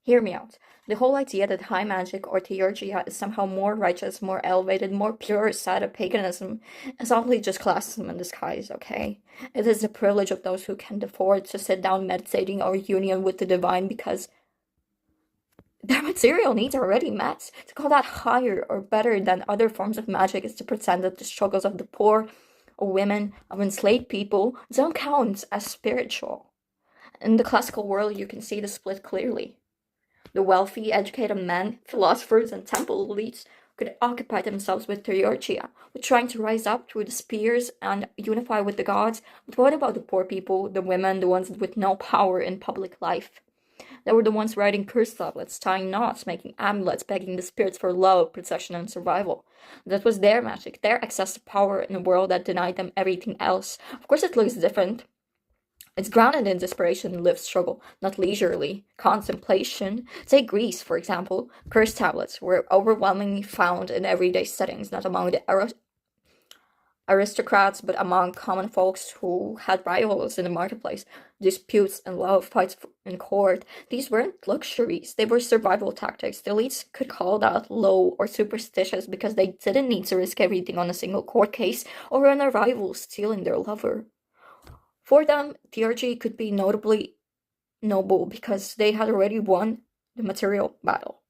Hear me out. The whole idea that high magic or Theurgia is somehow more righteous, more elevated, more pure side of paganism is only just classism in disguise, okay? It is the privilege of those who can afford to sit down meditating or union with the divine because their material needs are already met. To call that higher or better than other forms of magic is to pretend that the struggles of the poor or women of enslaved people don't count as spiritual. In the classical world, you can see the split clearly. The wealthy, educated men, philosophers, and temple elites could occupy themselves with Theurgia, with trying to rise up through the spheres and unify with the gods. But what about the poor people, the women, the ones with no power in public life? They were the ones writing curse tablets, tying knots, making amulets, begging the spirits for love, protection, and survival. That was their magic, their access to power in a world that denied them everything else. Of course, it looks different. It's grounded in desperation and lived struggle, not leisurely contemplation. Take Greece, for example. Curse tablets were overwhelmingly found in everyday settings, not among the aristocrats, but among common folks who had rivals in the marketplace, disputes and love fights in court. These weren't luxuries, they were survival tactics. The elites could call that low or superstitious because they didn't need to risk everything on a single court case or on a rival stealing their lover. For them, Theurgy could be notably noble because they had already won the material battle.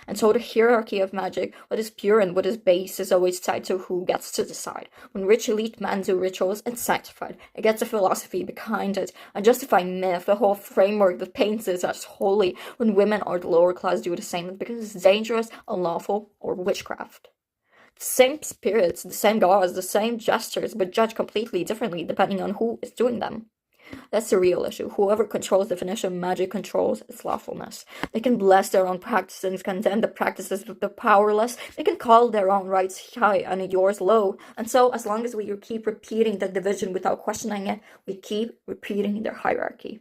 And so the hierarchy of magic, what is pure and what is base, is always tied to who gets to decide. When rich elite men do rituals, it's sanctified. It gets a philosophy behind it, a justifying myth, a whole framework that paints it as holy. When women or the lower class do the same, it's because it's dangerous, unlawful, or witchcraft. The same spirits, the same gods, the same gestures, but judged completely differently depending on who is doing them. That's the real issue. Whoever controls the definition of magic controls its lawfulness. They can bless their own practices and condemn the practices of the powerless. They can call their own rights high and yours low. And so, as long as we keep repeating the division without questioning it, we keep repeating their hierarchy.